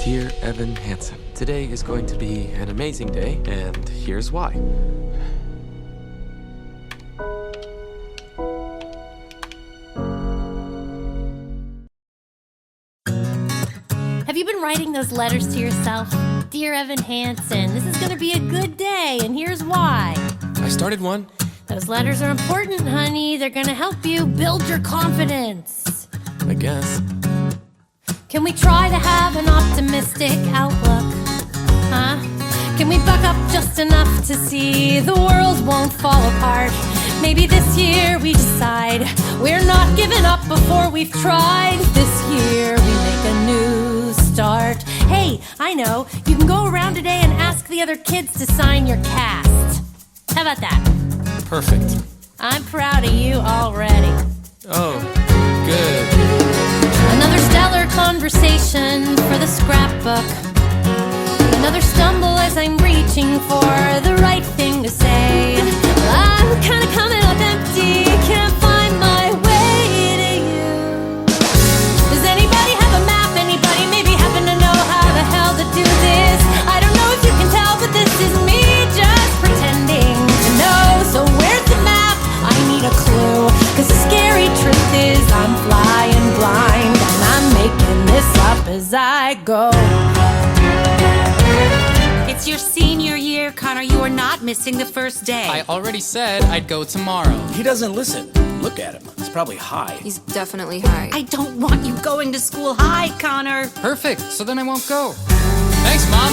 Dear Evan Hansen, today is going to be an amazing day, and here's why. Have you been writing those letters to yourself? Dear Evan Hansen, this is going to be a good day, and here's why. I started one. Those letters are important, honey. They're going to help you build your confidence. I guess. Can we try to have an optimistic outlook? Huh? Can we buck up just enough to see the world won't fall apart? Maybe this year we decide we're not giving up before we've tried. This year we make a new start. Hey, I know, you can go around today and ask the other kids to sign your cast. How about that? Perfect. I'm proud of you already. Oh, good. Another stellar conversation for the scrapbook. Another stumble as I'm reaching for the right thing to say. I'm kinda coming up empty, can't find my way to you. Does anybody have a map? Anybody maybe happen to know how the hell to do this? I don't know if you can tell, but this is me just pretending to know. So where's the map? I need a clue. Cause the scary truth is I'm flying blind, and I'm making this up as I go. It's your senior year, Connor. You are not missing the first day. I already said I'd go tomorrow. He doesn't listen. Look at him. He's probably high. He's definitely high. I don't want you going to school high, Connor. Perfect, so then I won't go. Thanks, Mom.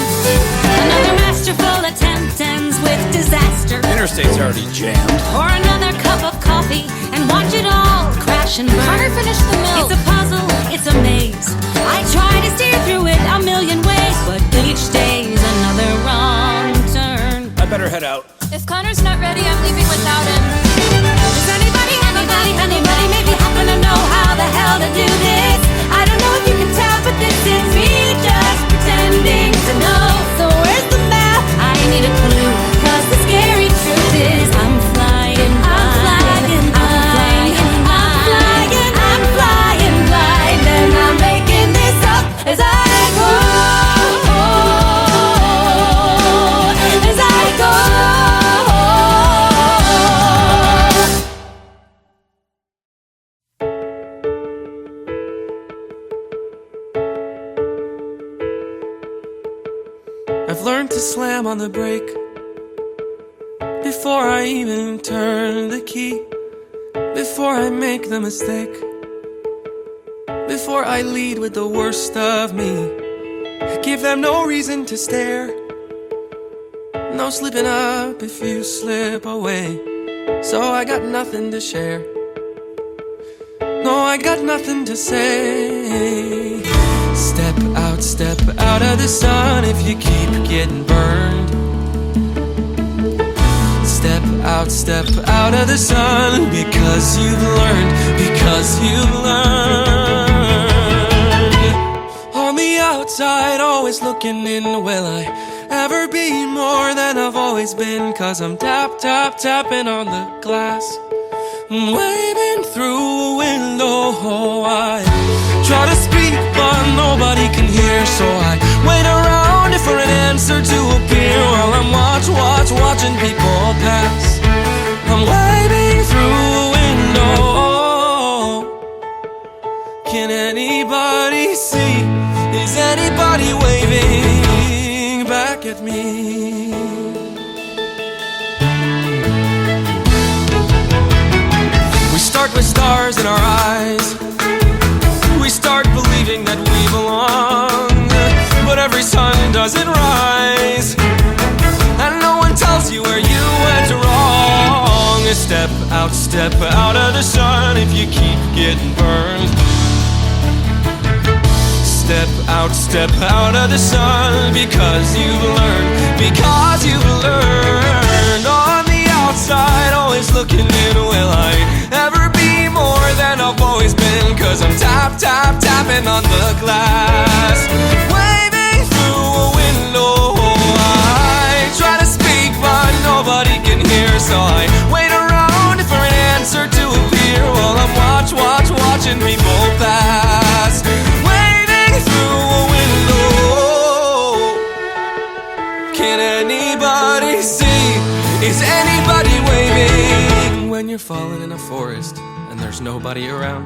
Another masterful attempt ends with disaster. Interstate's already jammed. Or another cup of coffee and watch it all crash and burn. Connor finished the milk. It's a puzzle, it's a maze. I try to steer through it a million ways, but each day's another wrong turn. I better head out. If Connor's not ready, I'm leaving without him. Does anybody maybe happen to know how the hell to do this? I don't know if you can tell, but this is me just pretending to know. So where's the map? I need a clue, cause the scary truth is I'm flying blind, and I'm making this up as I go. As I go. I've learned to slam on the brake before I even turn the key, before I make the mistake, before I lead with the worst of me. I give them no reason to stare, no slipping up if you slip away. So I got nothing to share, no, I got nothing to say. Step out of the sun if you keep getting burned. Step out of the sun because you've learned, On the outside, always looking in, will I ever be more than I've always been? Cause I'm tapping on the glass, waving through a window. I try to speak but nobody can hear, so I wait around for an answer to appear while I'm watching people pass. I'm waving through a window. Can anybody see? Is anybody waving back at me? We start with stars in our eyes. We start believing that we belong, but every sun doesn't rise, and no one tells you where you went wrong. Step out of the sun if you keep getting burned. Step out of the sun because you've learned. On the outside, always looking in, will I ever be more than I've always been? Cause I'm tapping on the glass, waving through a window. I try to speak but nobody can hear, so I wait around for an answer to appear while I'm watching people pass, waving through a window. falling in a forest and there's nobody around,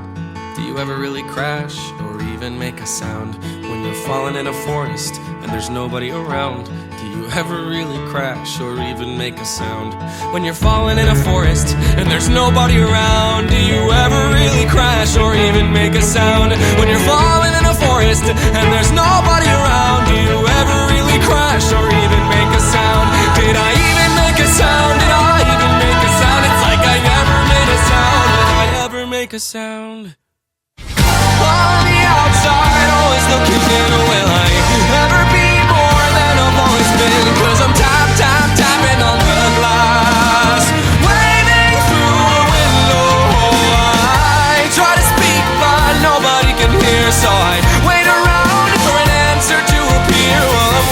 do you ever really crash or even make a sound? When you're falling in a forest and there's nobody around, do you ever really crash or even make a sound? When you're falling in a forest and there's nobody around, do you ever really crash or even make a sound? When you're falling in a forest and there's nobody around, do you ever really crash or even make a sound? Did I even make a sound? Did I even make a sound? It's like I never made a sound. Did I ever make a sound? On the outside, always looking in, will I ever be more than I've always been? 'Cause I'm tapping on the glass, waving through a window. I try to speak, but nobody can hear, so I wait around for an answer to appear while I'm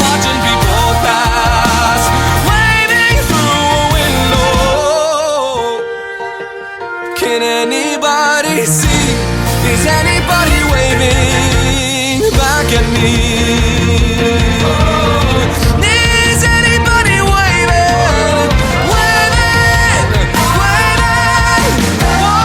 watching people pass, waving through a window. Can anybody see? Is anybody waving back at me? Is anybody waving? Waving! Whoa.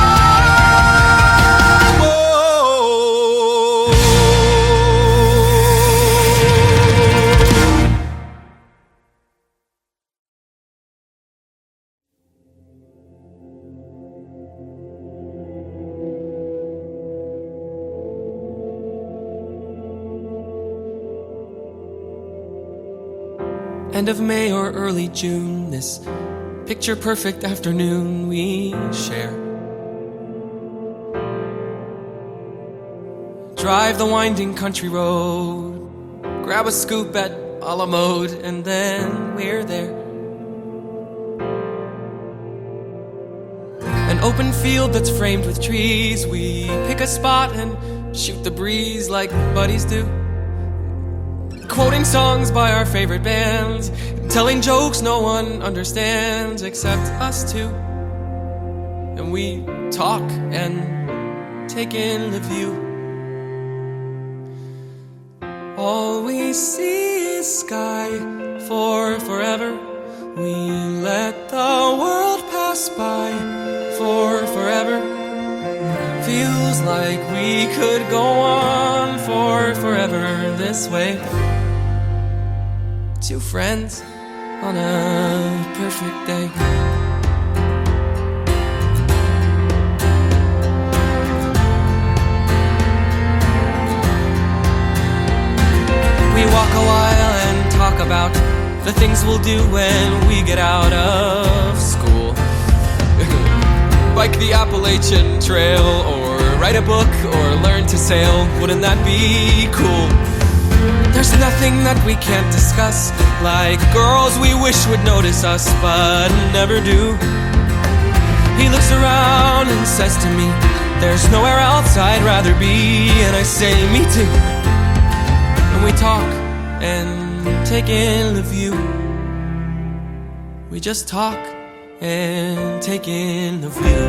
End of May or early June, this picture perfect afternoon we share. Drive the winding country road, grab a scoop at a la mode, and then we're there. An open field that's framed with trees, we pick a spot and shoot the breeze like buddies do. Quoting songs by our favorite bands, telling jokes no one understands except us two. And we talk and take in the view. All we see is sky for forever. We let the world pass by for forever. Feels like we could go on for forever this way. Two friends on a perfect day. We walk a while and talk about the things we'll do when we get out of school. Bike the Appalachian Trail, or write a book, or learn to sail. Wouldn't that be cool? There's nothing that we can't discuss, like girls we wish would notice us, but never do. He looks around and says to me, there's nowhere else I'd rather be, and I say, me too. And we talk and take in the view. We just talk and take in the view.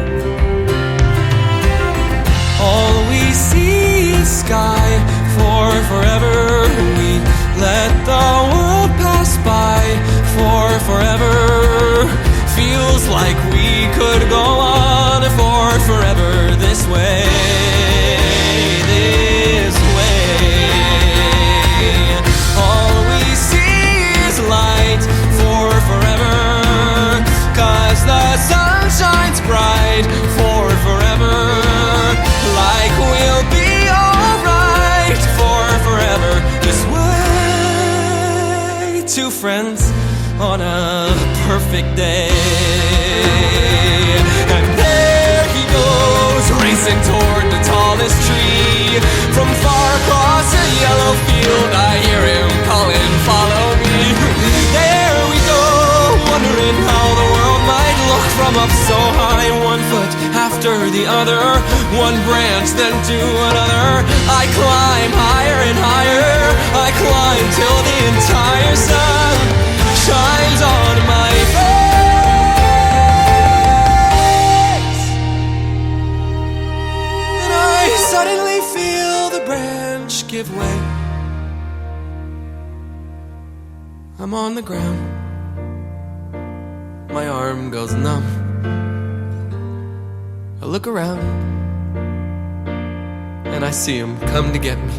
All we see is sky for forever. We let the world pass by for forever. Feels like we could go on for forever this way. This way. All we see is light for forever. 'Cause the sun shines bright for forever. Like we'll be alright for forever this way. Two friends on a perfect day. And there he goes, racing toward the tallest tree. From far across a yellow field, I hear him calling, follow me. There we go, wondering how the world might look from up so high. One foot after the other, one branch then to another. I climb higher and higher. I climb till the entire sun shines on my face. And I suddenly feel the branch give way. I'm on the ground. My arm goes numb. I look around and I see him come to get me.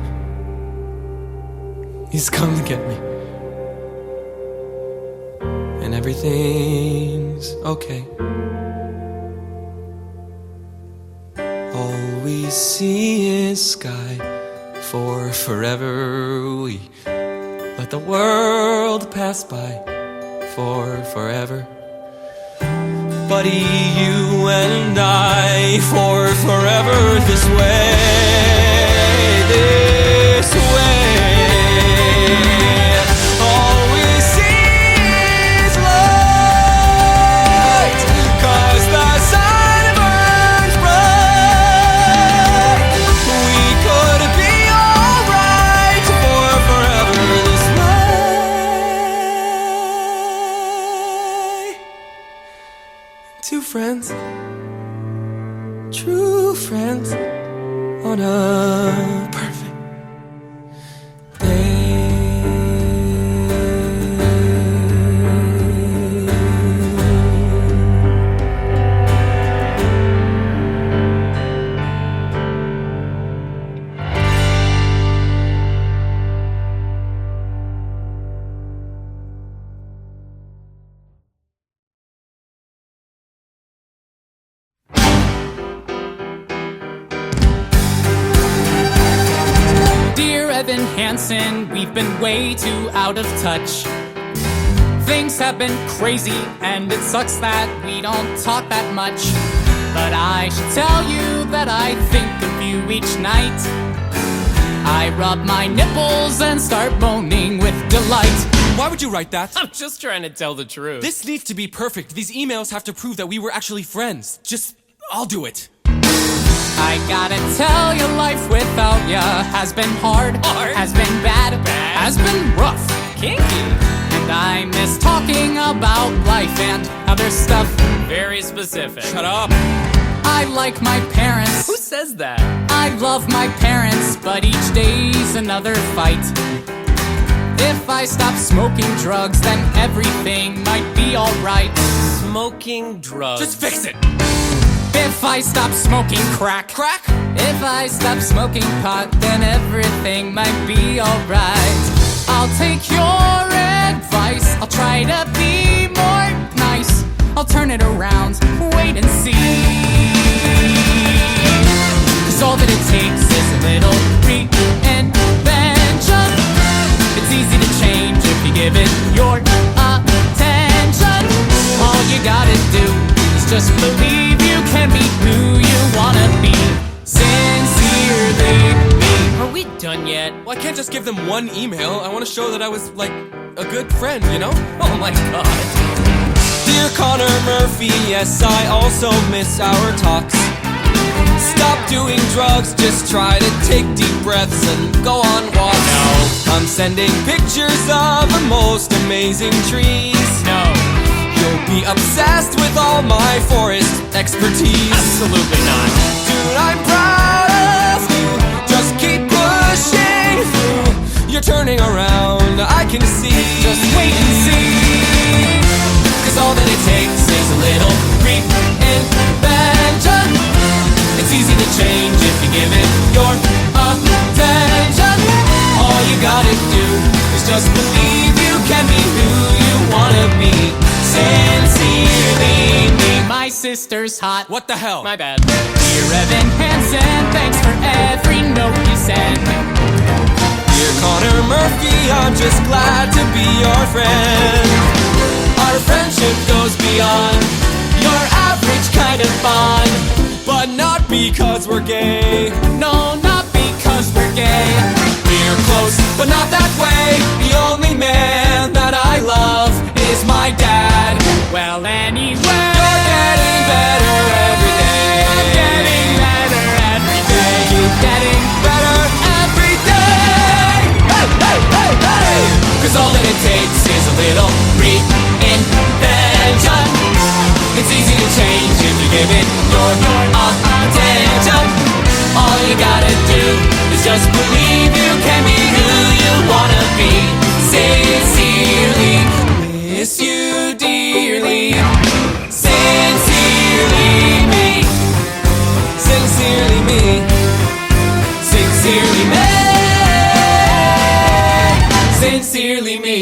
He's come to get me. And everything's okay. All we see is sky. For forever we let the world pass by. For forever, buddy, you and I. For forever this way, this way. All we see is light, 'cause the sun burns bright. We could be alright for forever this way. Two friends, true friends, on a perfect day. Dear Evan Hansen, we've been way too out of touch. Things have been crazy, and it sucks that we don't talk that much. But I should tell you that I think of you each night. I rub my nipples and start moaning with delight. Why would you write that? I'm just trying to tell the truth. This needs to be perfect. These emails have to prove that we were actually friends. I'll do it. I gotta tell you, life without ya has been hard, has been bad, has been rough, Kinky. and I miss talking about life and other stuff. Very specific. Shut up. I like my parents, Who says that? I love my parents, but each day's another fight. If I stop smoking drugs, then everything might be alright. Smoking drugs. Just fix it. If I stop smoking crack, if I stop smoking pot, then everything might be alright. I'll take your advice, I'll try to be more nice. I'll turn it around, wait and see. 'Cause all that it takes is a little reinvention. It's easy to change if you give it your attention. All you gotta do is just believe you can be who you wanna be. Sincerely me. Are we done yet? Well, I can't just give them one email. I want to show that I was, like, a good friend, you know? Oh my god. Dear Connor Murphy, yes, I also miss our talks. Stop doing drugs, just try to take deep breaths and go on walks. No. I'm sending pictures of the most amazing trees. No. You'll be obsessed with all my forest expertise. Absolutely not. Dude, I'm proud of you. Just keep pushing through. You're turning around, I can see. Just wait and see. 'Cause all that it takes is a little reinvention. It's easy to change if you give it your attention. All you gotta do is just believe you can be who you wanna be. Sincerely me. My sister's hot. What the hell? My bad. Dear Evan Hansen, thanks for every note you send. Dear Connor Murphy, I'm just glad to be your friend. Our friendship goes beyond your average kind of bond. But not because we're gay. No, not because we're gay. We're close, but not that way. The only man that I love is my dad. Well, anyway, You're getting better every day. I'm getting better every day. Keep getting better every day. Hey, hey, hey, hey. 'Cause all that it takes is a little reinvention. It's easy to change if you give it your attention. All you gotta do is just believe you can be who you wanna be. Sincerely miss you dearly. Sincerely me. me. Sincerely me. Sincerely me.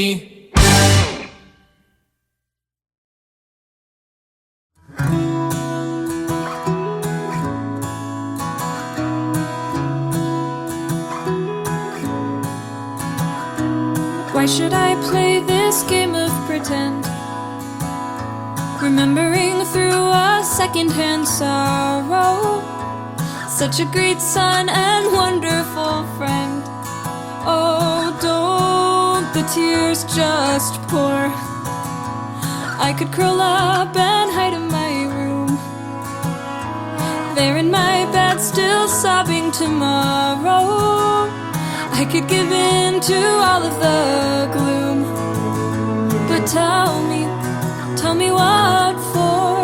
Why should I play this game of pretend? Remembering through a secondhand sorrow, such a great son and wonderful friend. Oh, don't the tears just pour. I could curl up and hide in my room, there in my bed still sobbing tomorrow. I could give in to all of the gloom. But tell me what for?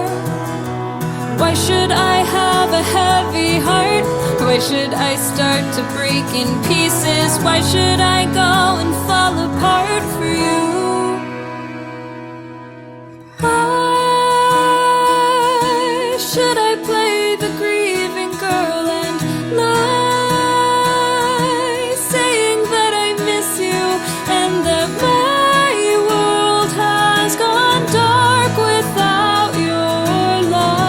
Why should I have a heavy heart? Why should I start to break in pieces? Why should I go and fall apart for you? Why should I play the grieving girl and lie, saying that I miss you and that my world has gone dark without your light?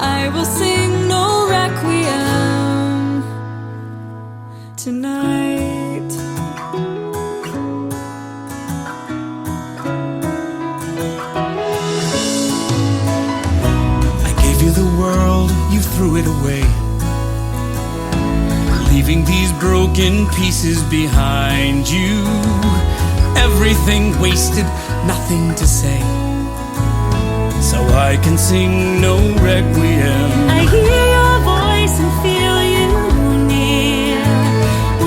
I will sing no requiem tonight. I gave you the world, you threw it away, leaving these broken pieces behind you. Everything wasted, nothing to say, so I can sing no requiem. I hear your voice and feel you near.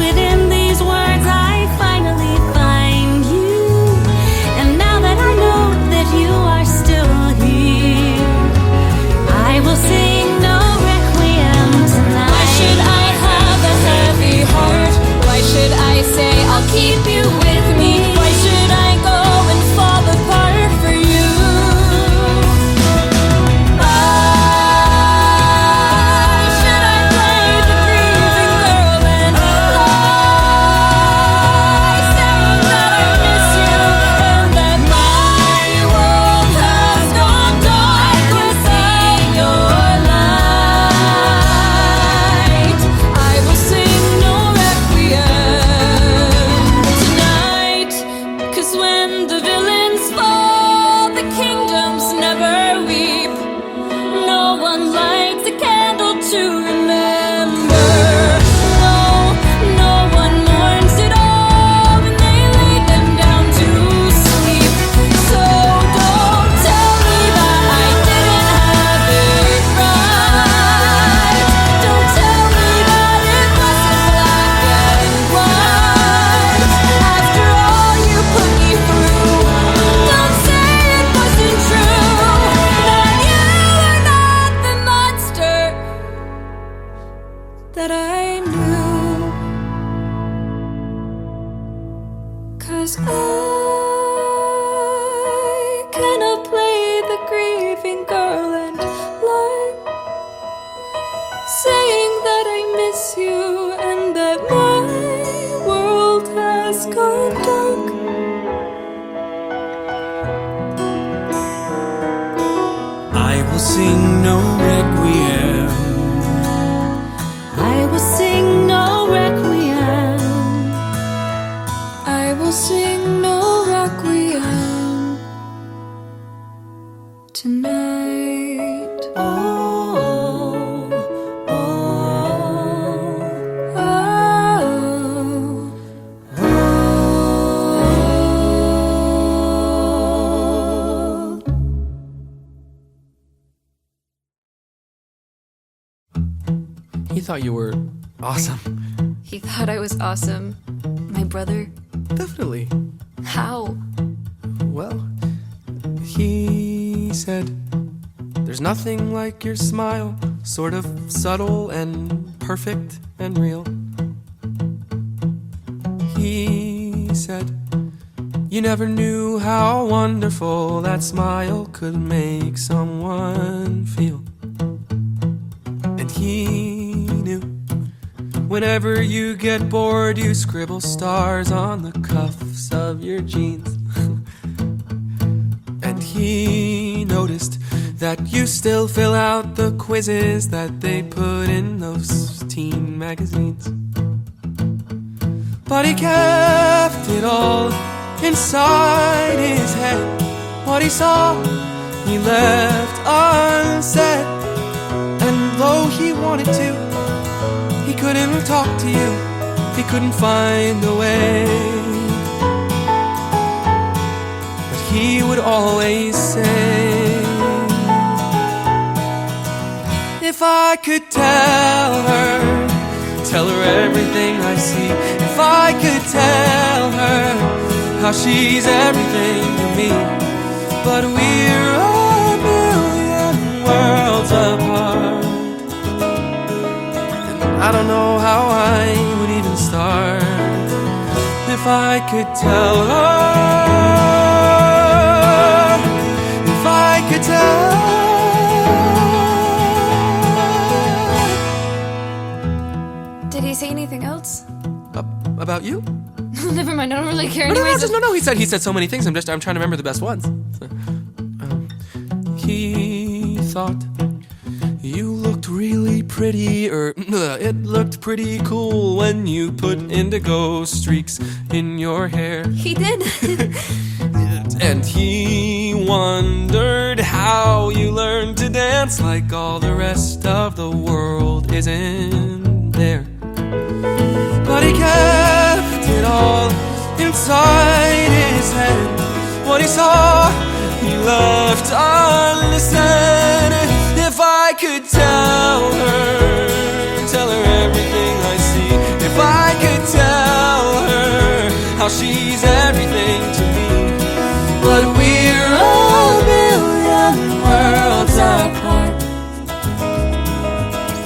Within these words I finally find you. And now that I know that you are still here, I will sing no requiem tonight. Why should I have a heavy heart? Why should I say I'll keep you with me? Why should I go and fall apart for you? That I knew, 'cause I cannot play the grieving girl and lie, saying that I miss you and that my world has gone dark. I will sing no requiem. I will sing no requiem. I will sing no requiem tonight. Oh, oh, Oh, oh. he thought you were awesome. He thought I was awesome. My brother. Definitely. How? Well, he said, there's nothing like your smile, sort of subtle and perfect and real. He said, you never knew how wonderful that smile could make someone feel. he knew whenever you get bored, you scribble stars on the cuffs of your jeans. And he noticed that you still fill out the quizzes that they put in those teen magazines. But he kept it all inside his head. What he saw, he left unsaid. And though he wanted to, he couldn't talk to you. He couldn't find a way. But he would always say, if I could tell her everything I see. If I could tell her how she's everything to me. But we're a million worlds apart, and I don't know how I would even start. If I could tell her, if I could tell. Did he say anything else? About you? Never mind, I don't really care. No, Anyways, he said so many things. I'm trying to remember the best ones. He thought you looked really pretty, or it looked pretty cool when you put indigo streaks in your hair. he did. And he wondered how you learned to dance like all the rest of the world isn't there. But he kept it all inside his head. What he saw, he left unsaid. If I could tell her everything I see. If I could tell her how she's everything to me. But we're a million worlds apart,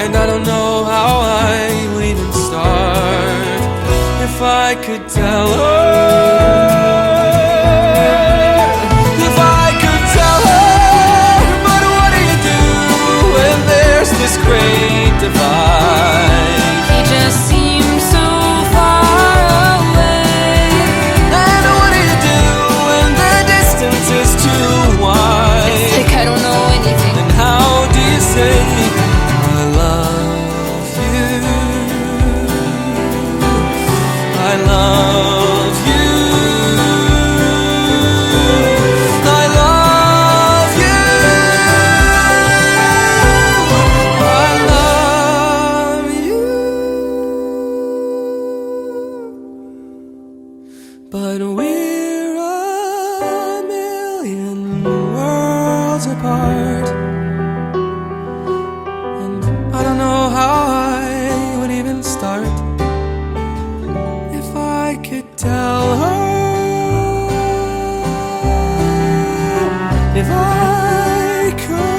and I don't know how I would even start. If I could tell her, if I could tell her. But what do you do when there's this great divide? He just seems so far away. And what do you do when the distance is too wide? It's like I don't know anything. And how do you say I love you? I love you. I love you. I love you. But we're a million worlds apart, and I don't know how I would even start. If I could tell her, if I could.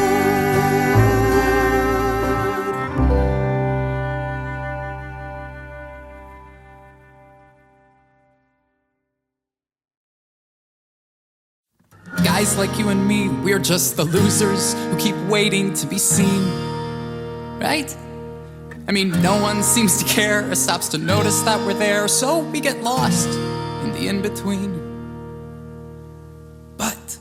Guys like you and me, we're just the losers who keep waiting to be seen, right? I mean, no one seems to care or stops to notice that we're there, so we get lost in the in-between. But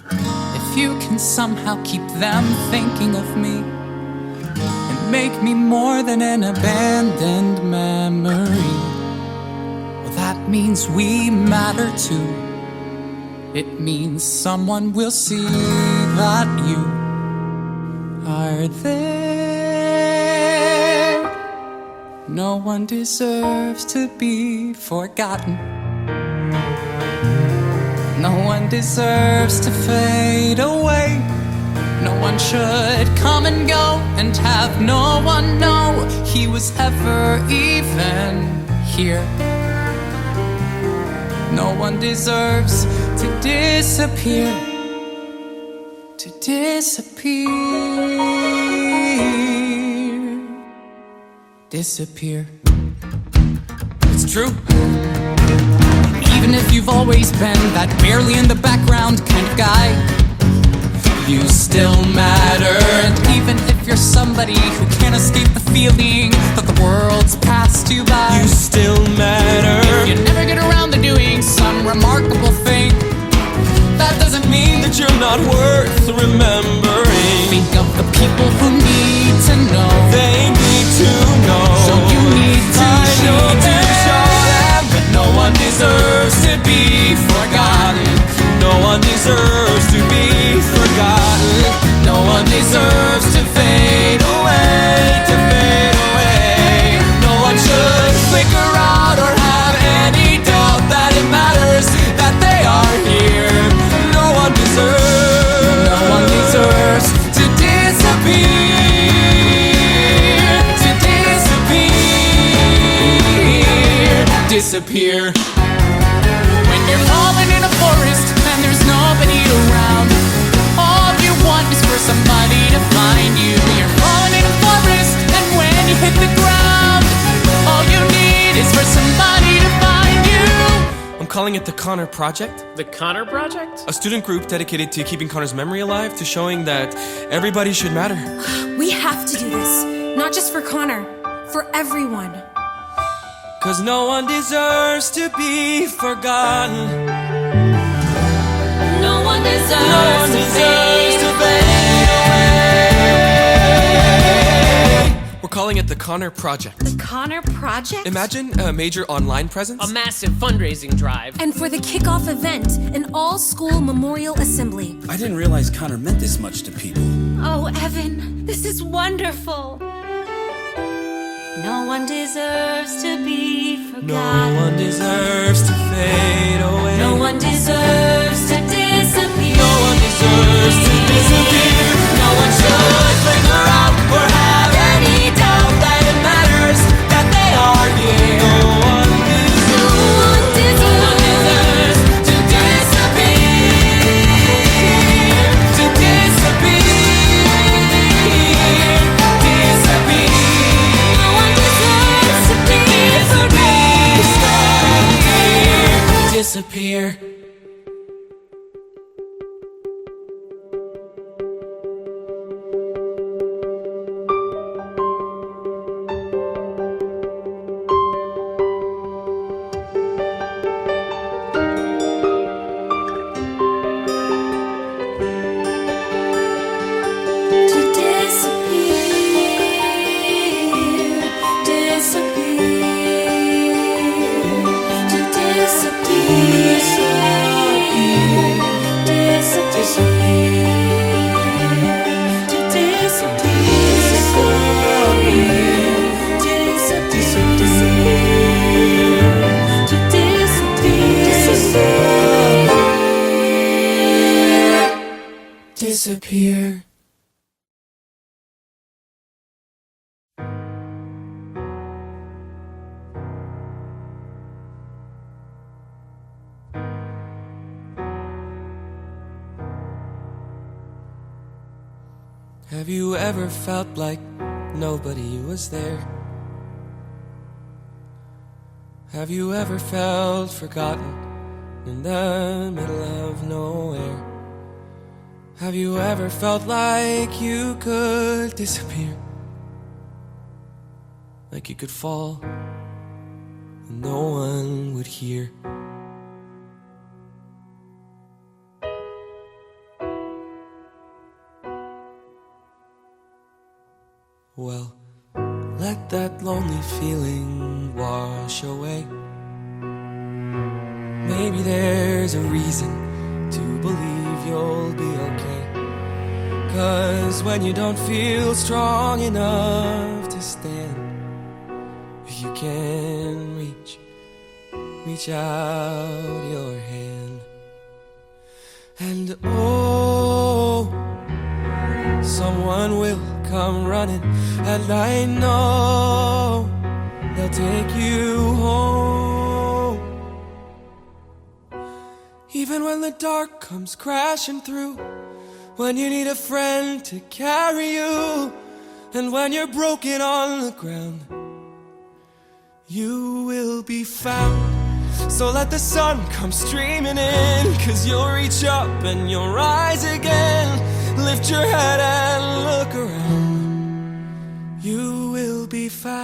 if you can somehow keep them thinking of me and make me more than an abandoned memory, well, that means we matter too. It means someone will see that you are there. No one deserves to be forgotten. No one deserves to fade away. No one should come and go and have no one know he was ever even here. No one deserves to disappear. To disappear. It's true. Even if you've always been that barely in the background kind of guy, you still matter. And even if you're you're somebody who can't escape the feeling that the world's passed you by, You still matter. if you never get around to doing some remarkable thing, that doesn't mean That you're not worth remembering. think of the people who need to know. They need to know. So you need to show them. But no one deserves to be forgotten. No one deserves to be forgotten. No one deserves to fade away. To fade away. No one should flicker out or have any doubt that it matters that they are here. No one deserves. No one deserves to disappear. To disappear. Disappear. When you're falling in a forest and there's nobody around, all you want is for somebody to find you. You're falling in a forest, and when you hit the ground, all you need is for somebody to find you. I'm calling it the Connor Project. The Connor Project? A student group dedicated to keeping Connor's memory alive, to showing that everybody should matter. We have to do this. Not just for Connor, for everyone. 'Cause no one deserves to be forgotten. No one No deserves one to deserves to fade. fade away. We're calling it the Connor Project. The Connor Project? Imagine a major online presence. A massive fundraising drive. And for the kickoff event, an all-school memorial assembly. I didn't realize Connor meant this much to people. Oh, Evan, this is wonderful. No one deserves to be No forgotten. one deserves to fade away. No one deserves to disappear. No one deserves to disappear. No one should flicker out or have any doubt that it matters that they are here. No one deserves to disappear. To disappear. Disappear. No one deserves to be forgotten. Disappear. To disappear. Disappear. To disappear. Disappear. To Disappear. Have you ever felt like nobody was there? Have you ever felt forgotten in the middle of nowhere? Have you ever felt like you could disappear? Like you could fall and no one would hear? Well, let that lonely feeling wash away. Maybe there's a reason to believe you'll be okay. 'Cause when you don't feel strong enough to stand, you can reach out your hand. And oh, someone will come running, and I know they'll take you home. Even when the dark comes crashing through, when you need a friend to carry you, and when you're broken on the ground, you will be found. So let the sun come streaming in, 'cause you'll reach up and you'll rise again. Lift your head and look around. You will be found.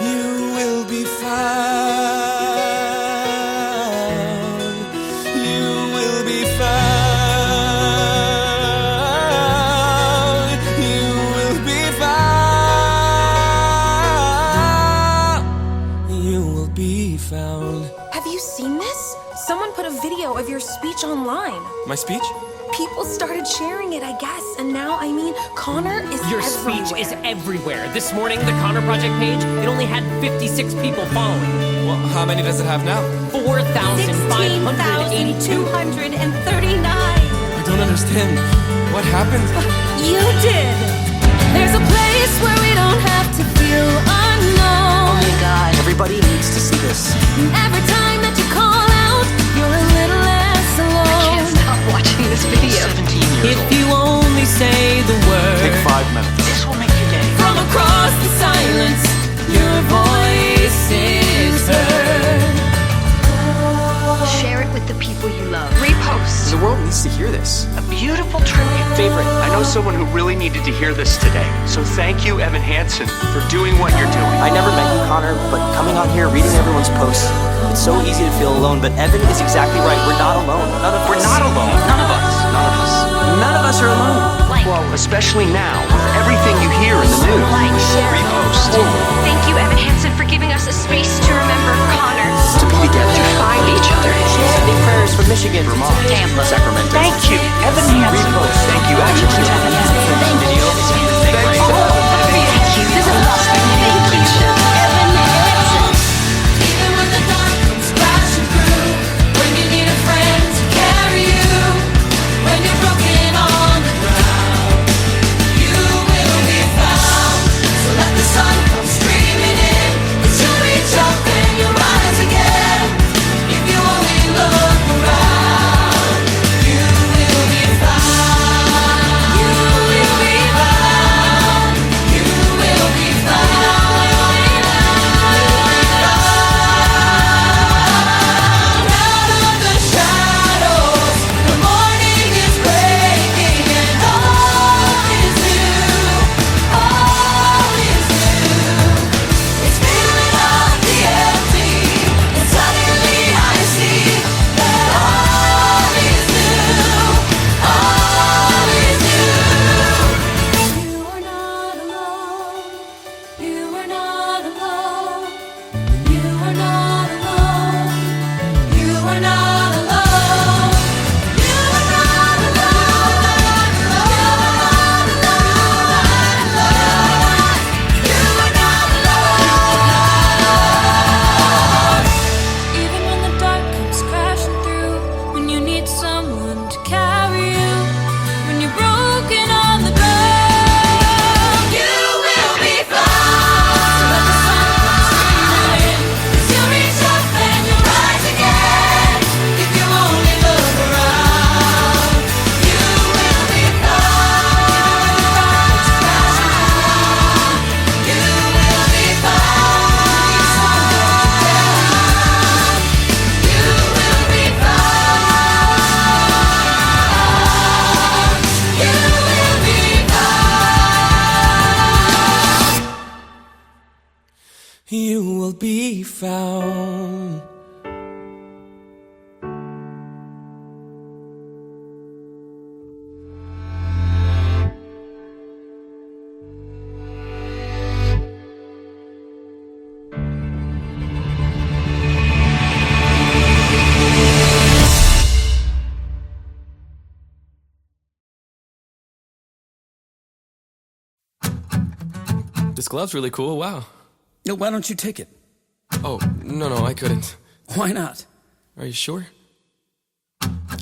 You will be found. You will be found. You will be found. You will be found. Have you seen this? Someone put a video of your speech online. My speech? People started sharing it, I guess, and now, Connor is Your everywhere. speech is everywhere. This morning, the Connor Project page, it only had 56 people following. Well, how many does it have now? 4,582. 16,239. I don't understand. What happened? You did. There's a place where we don't have to feel unknown. God, everybody needs to see this. Every time that you call out, you're a little less alone. Stop watching this video. 17 years If old. you only say the word. Take 5 minutes. This will make your day. From across the silence, your voice is heard. Share it with the people you love. Repost. The world needs to hear this. A beautiful tribute. Favorite, I know someone who really needed to hear this today. So thank you, Evan Hansen, for doing what you're doing. I never met you, Connor, but coming on here, reading everyone's posts, it's so easy to feel alone, but Evan is exactly right. We're not alone. We're not alone. None of us. None of us. None of us are alone. Well, especially now, with everything you hear in the news. Like, share. Repost. Thank you, Evan Hansen, for giving us a space to remember Connor. To be together. To find each other. Sending prayers from Michigan, Vermont, Tampa, Sacramento. Thank you, Evan Hansen. Repost. Thank you, Evan Hansen. Video. Thank you. Thank you. This is awesome. Thank you. Evan Hansen. Even when the dark comes crashing through, when you need a friend to carry you, when you're broken on the ground, you will be found. So let the sun come streaming in, 'cause you'll reach up and you'll rise again. If you only look around, you will be found. You will be found. You will be found. Out of the shadows, the morning is breaking, and all is new. All is new. It's filling up the empty, and suddenly I see that all is new. All is new. You are not alone. You are not alone. You are not alone. You are not alone. You are not alone. You are not alone. Even when the dark comes crashing through, when you need someone to carry you, when you're broken on the ground, you will be found. So let the sun come streaming in, 'cause you'll reach up and you'll rise again. If you only look around, you will be found. You will be found. You will be found. You will be found. You will be found. This glove's really cool. Wow. Why don't you take it? Oh, no, I couldn't. Why not? Are you sure?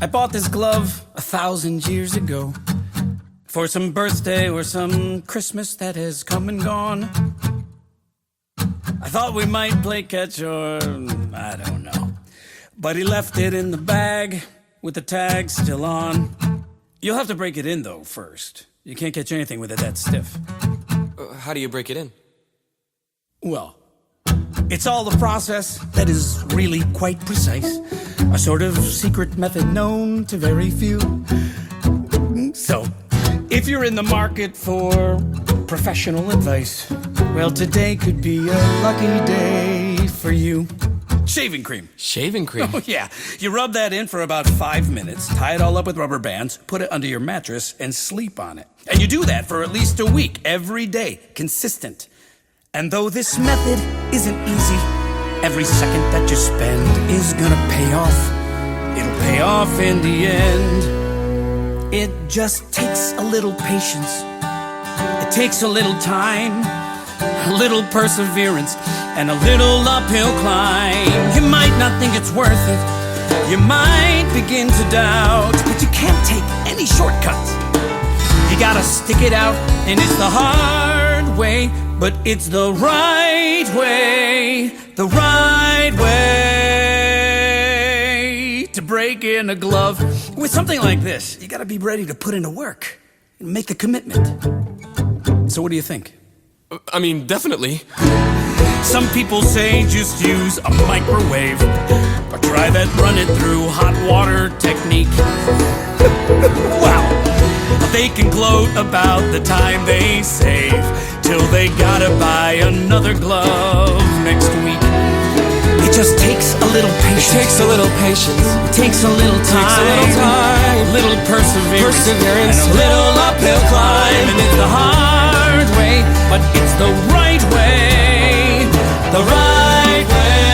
I bought this glove 1,000 years ago for some birthday or some Christmas that has come and gone. I thought we might play catch or I don't know. But he left it in the bag with the tag still on. You'll have to break it in though first. You can't catch anything with it that stiff. How do you break it in? Well, it's all the process that is really quite precise. A sort of secret method known to very few. So, If you're in the market for professional advice, well, today could be a lucky day for you. Shaving cream. Shaving cream? Oh, yeah. You rub that in for about 5 minutes, tie it all up with rubber bands, put it under your mattress, and sleep on it. And you do that for at least a week, every day, consistent. And though this method isn't easy, every second that you spend is gonna pay off. It'll pay off in the end. It just takes a little patience. It takes a little time, a little perseverance, and a little uphill climb. You might not think it's worth it. You might begin to doubt, but you can't take any shortcuts. You gotta stick it out, and it's the hard way, but it's the right way. The right way to break in a glove. With something like this, you gotta be ready to put in the work and make the commitment. So what do you think? I mean, definitely. Some people say just use a microwave, or try that run it through hot water technique. Wow, they can gloat about the time they save, till they gotta buy another glove next week. It just takes a little patience. It takes a little patience. It takes a little time. Takes a little time. A little perseverance. Perseverance. And a little uphill climb. And it's the hard way, but it's the right way. The right way.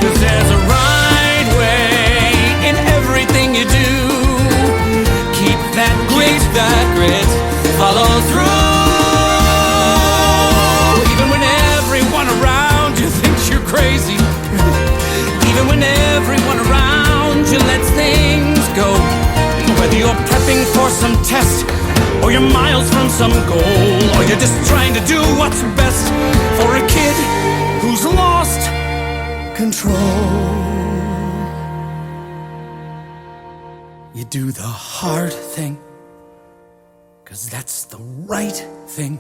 'Cause there's a right way in everything you do. Keep that grit. Keep that grit. Follow through. Even when everyone around you thinks you're crazy. Even when everyone around you lets things go. Whether you're prepping for some test, or you're miles from some goal, or you're just trying to do what's best for a kid who's lost control. You do the hard thing, 'cause that's the right thing.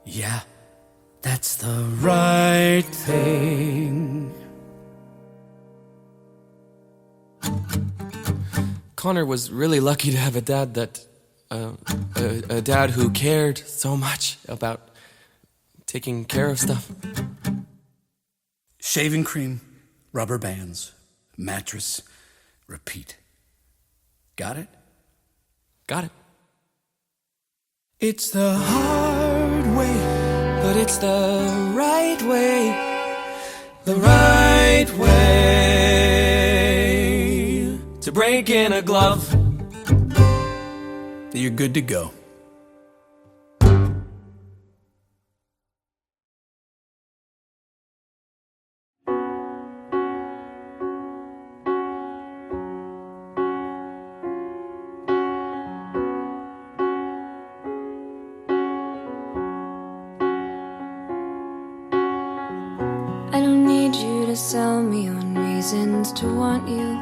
Yeah, that's the right thing. Connor was really lucky to have a dad that a dad who cared so much about taking care of stuff. Shaving cream, rubber bands, mattress, repeat. Got it? Got it. It's the hard way, But it's the right way. The right way to break in a glove. you're good to go. I don't need you to sell me on reasons to want you.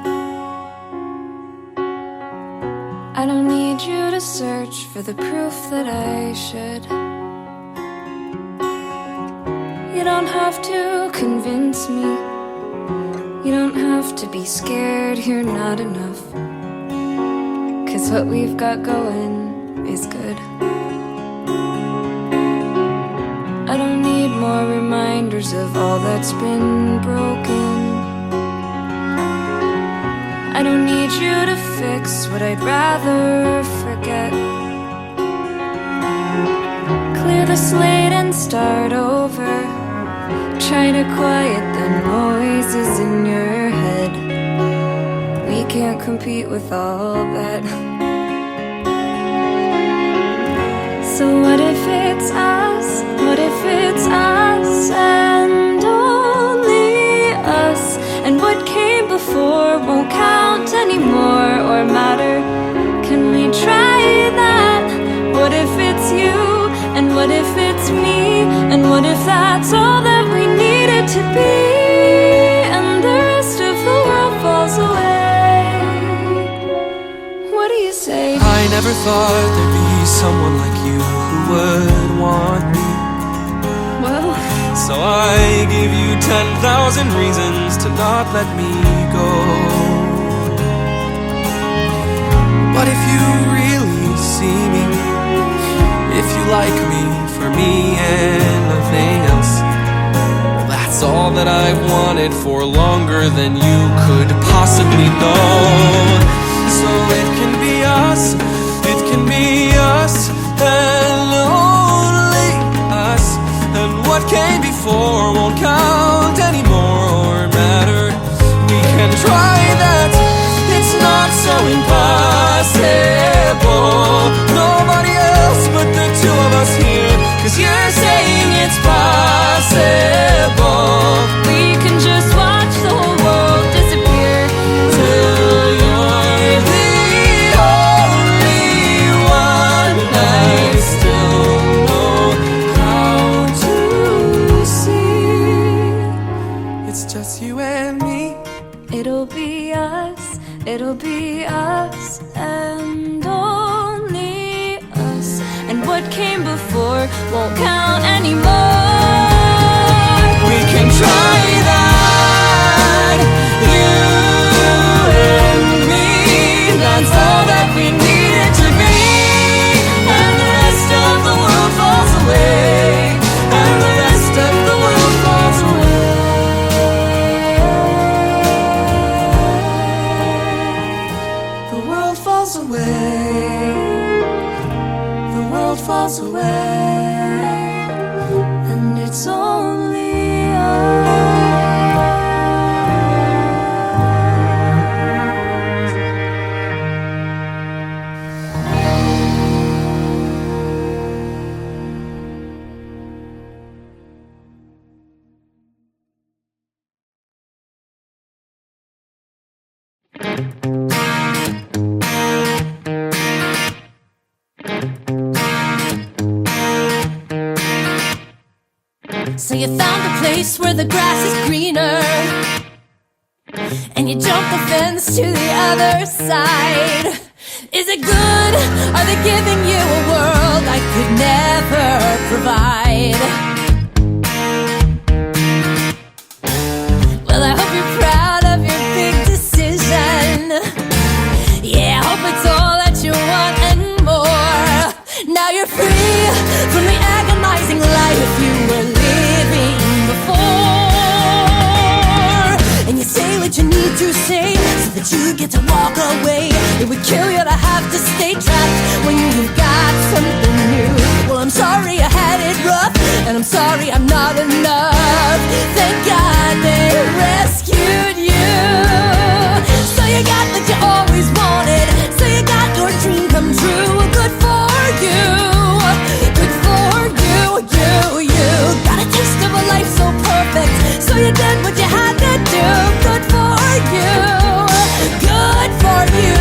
I don't need you to search for the proof that I should. You don't have to convince me. You don't have to be scared you're not enough. 'Cause what we've got going is good. I don't need more reminders of all that's been broken. I don't need you to fix what I'd rather forget. Clear the slate and start over. Try to quiet the noises in your head. We can't compete with all that. So what if it's us? What if it's us and only us? And what came before won't count anymore or matter. Can we try that? What if it's you? And what if it's me? And what if that's all that we needed to be? And the rest of the world falls away. What do you say? I never thought there'd be someone like you who would want me. Well, So I give you 10,000 reasons to not let me go. What if you really see me? If you like me for me and nothing else, well, that's all that I've wanted for longer than you could possibly know. So it can be us, it can be us, and only us. And what came before won't count anymore or matter. We can try that, it's not so impossible. Nobody else but the two of us here, 'cause you're saying it's possible. We can just watch the whole world disappear Till you're the only one I still know how to see. It's just you and me. It'll be us, it'll be us, and only us. And what came before won't count anymore. We can try that, you and me. That's all that we need it to be. And the rest of the world falls away. And the rest of the world falls away. The world falls away. The world falls away. And it's only us. So you found a place where the grass is greener, and you jumped the fence to the other side. Is it good? Are they giving you a world I could never provide? Well, I hope you're proud of your big decision. Yeah, I hope it's all that you want and more. Now you're free from the agonizing life you were living before. And you say what you need to say so that you get to walk away. It would kill you to have to stay trapped when you've got something new. Well, I'm sorry I had it rough, and I'm sorry I'm not enough. Thank God they rescued you. So you got what you always wanted, so you got your dream come true. Good for you, good for you, you got a taste of a life so perfect, so you did what you had to do. Good for you, good for you.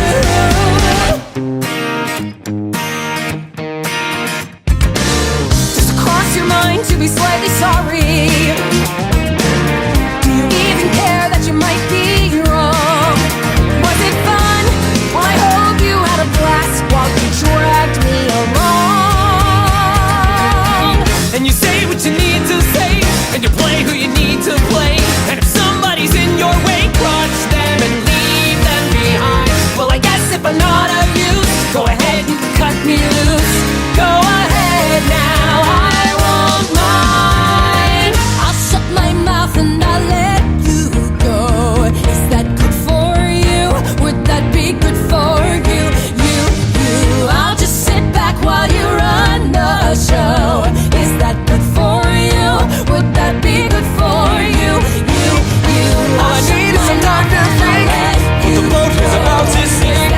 Does it cross your mind to be slightly sorry? Do you even care that you might be wrong? Was it fun? Well, I hope you had a blast while you dragged me along. And you say what you need to say, and you play who you need to play. And if somebody's in your way, crush them and leave them behind. Well, I guess if I'm not of use, go ahead and cut me loose. Go ahead now, I won't mind. I'll shut my mouth and I'll let you go. Is that good for you? Would that be good for you? I'll just sit back while you run the show. Is that good for you? Would that be good for you? All I need is some time to think. What the boat is about to sink.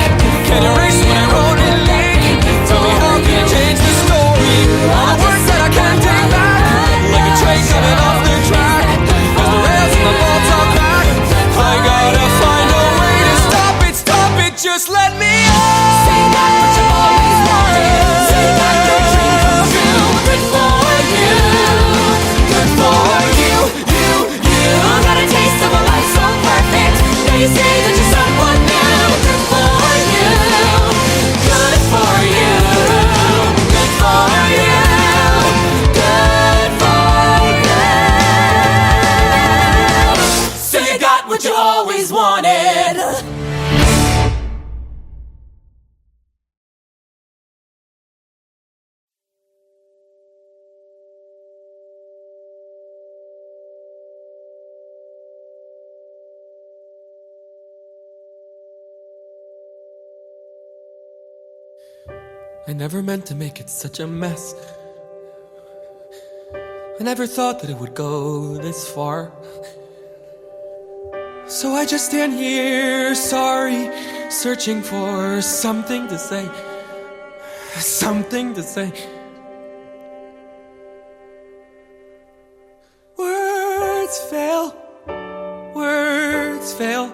Can erase what I wrote in ink. Tell me I never meant to make it such a mess. I never thought that it would go this far. So I just stand here, sorry, searching for something to say. Something to say. Words fail. Words fail.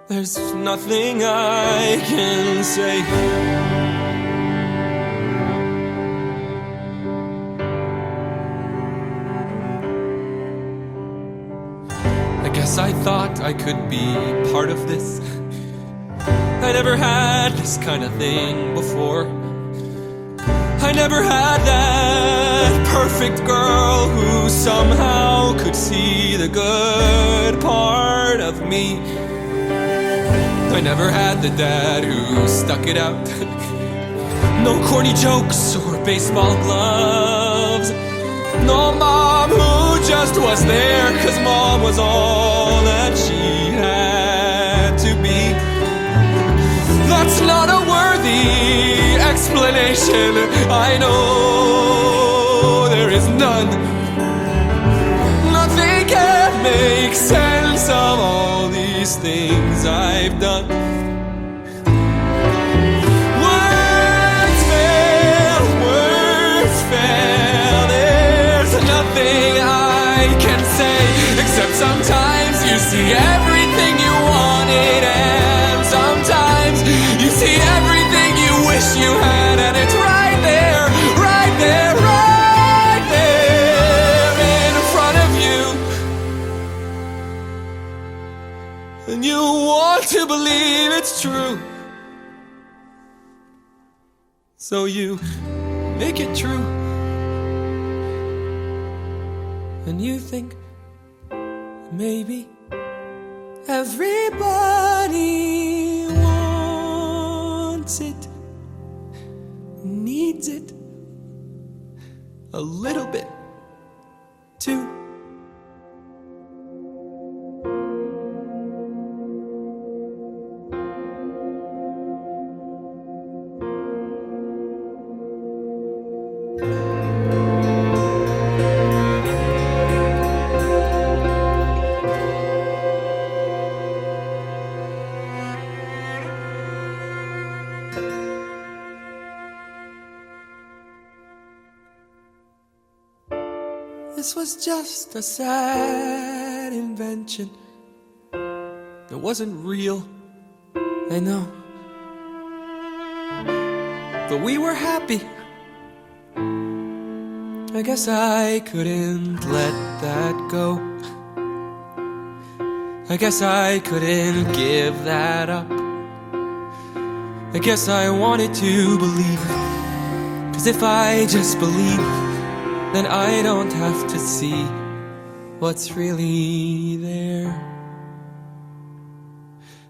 There's nothing I can say. I guess I thought I could be part of this. I never had this kind of thing before. I never had that perfect girl who somehow could see the good part of me. I never had the dad who stuck it out. No corny jokes or baseball gloves. No mom who just was there 'cause mom was all that she had to be. That's not a worthy explanation. I know there is none. Nothing can make sense of all these things I've done. Words fail, words fail. There's nothing I can say except sometimes you see everything you wanted, and sometimes you see everything you wish you had, and it's right there, right there, right there in front of you. And you want to believe it's true, so you make it true. And you think maybe everybody wants it, needs it a little bit too. This was just a sad invention. It wasn't real, I know. But we were happy. I guess I couldn't let that go. I guess I couldn't give that up. I guess I wanted to believe. 'Cause if I just believe, then I don't have to see what's really there.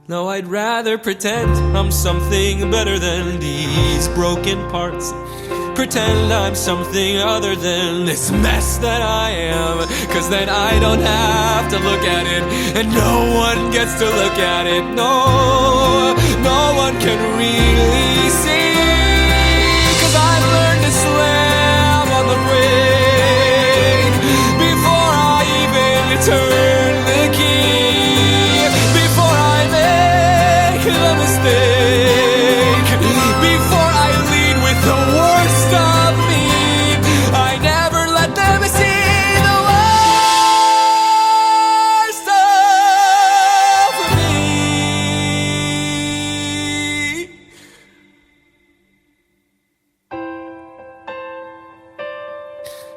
No, I'd rather pretend I'm something better than these broken parts. Pretend I'm something other than this mess that I am. 'Cause then I don't have to look at it, and no one gets to look at it. No, no one can really see. 'Cause I learned to slam on the brake before I even turn the key, before I make the mistake, before I lead with the worst of me. I never let them see the worst of me.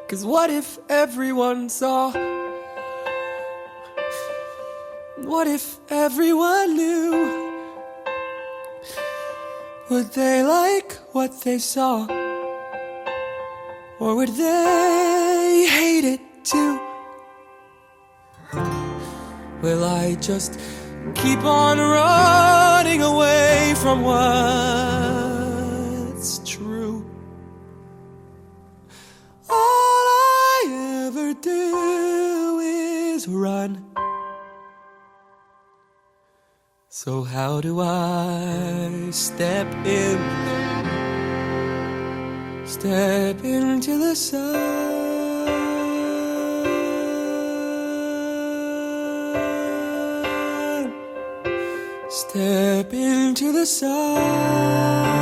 'Cause what if everyone saw? What if everyone knew? Would they like what they saw? Or would they hate it too? Will I just keep on running away from what's true? All I ever do is run. So how do I step in Step into the sun. Step into the sun.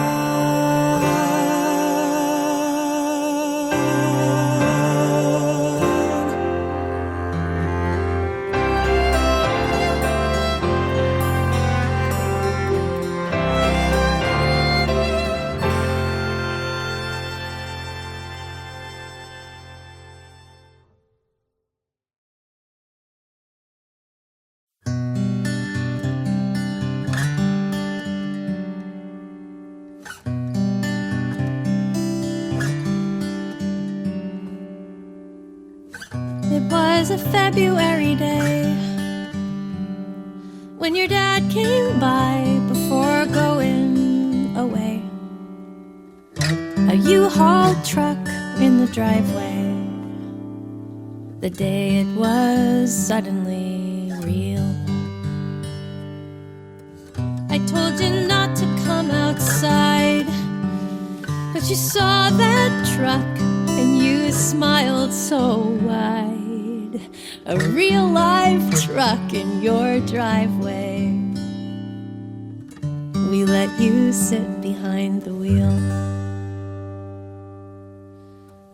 It was a February day when your dad came by before going away. A U-Haul truck in the driveway. The day it was suddenly real. I told you not to come outside, but you saw that truck and you smiled so wide. A real live truck in your driveway. We let you sit behind the wheel.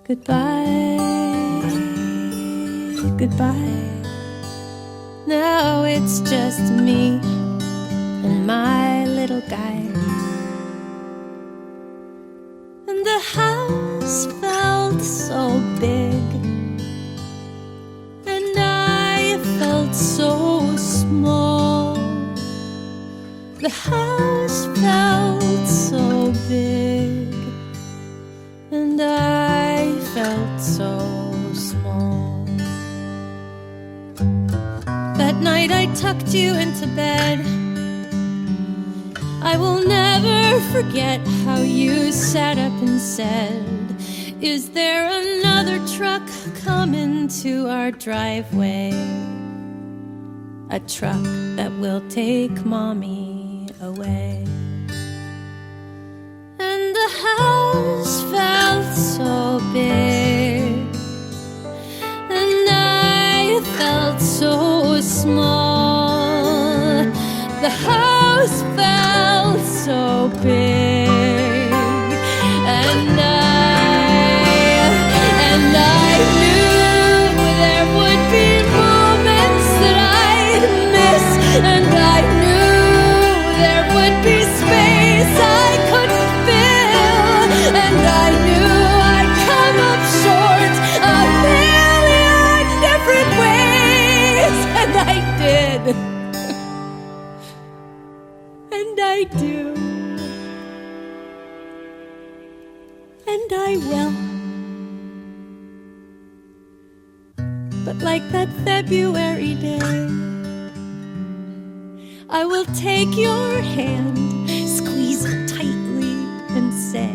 Goodbye, goodbye. Now it's just me and my little guy. And the house felt so big, and I felt so small. The house felt so big, and I felt so small. That night I tucked you into bed. I will never forget how you sat up and said, "Is there another truck coming to our driveway? A truck that will take Mommy away." And the house felt so big, and I felt so small. The house felt so big, and I knew there would be moments that I'd miss, and I knew there would be space I couldn't fill, and I knew I'd come up short a million different ways, and I did. And I do, and I will. But like that February day, I will take your hand, squeeze it tightly, and say,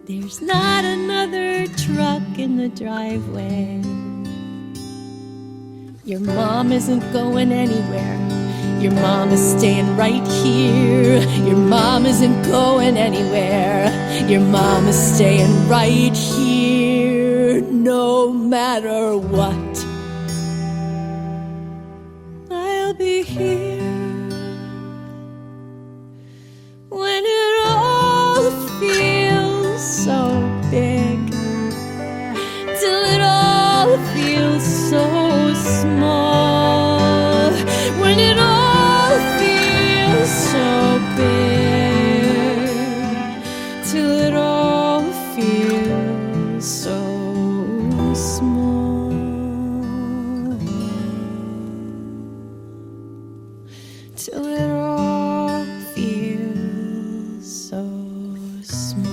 "There's not another truck in the driveway. Your mom isn't going anywhere. Your mom is staying right here. Your mom isn't going anywhere. Your mom is staying right here, no matter what. I'll be here when it all feels so big, till it all feels so small. When it all feels so big, till it all feels so small. Till it all feels so small.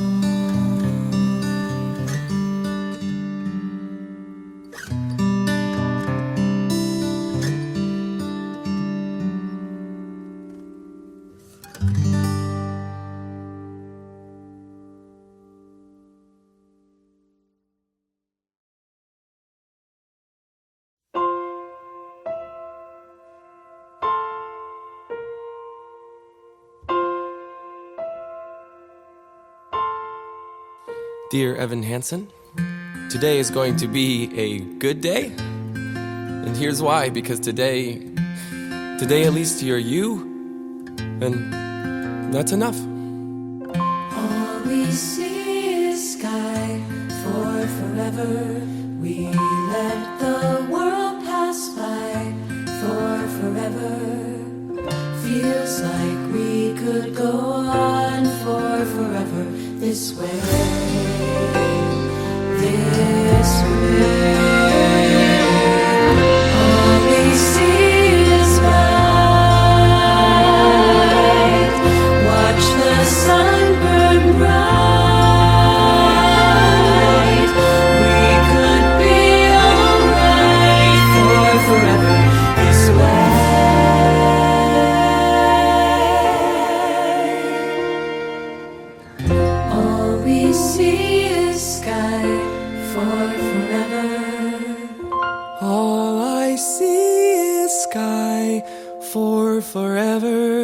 Dear Evan Hansen, today is going to be a good day. And here's why, because today at least you're you, and that's enough. All we see is sky for forever. We let the world pass by for forever. Feels like we could go on for forever this way, this way. All we see is white. Watch the sun burn bright. We could be alright for forever this way. All we see is sky for forever. All I see is sky for forever.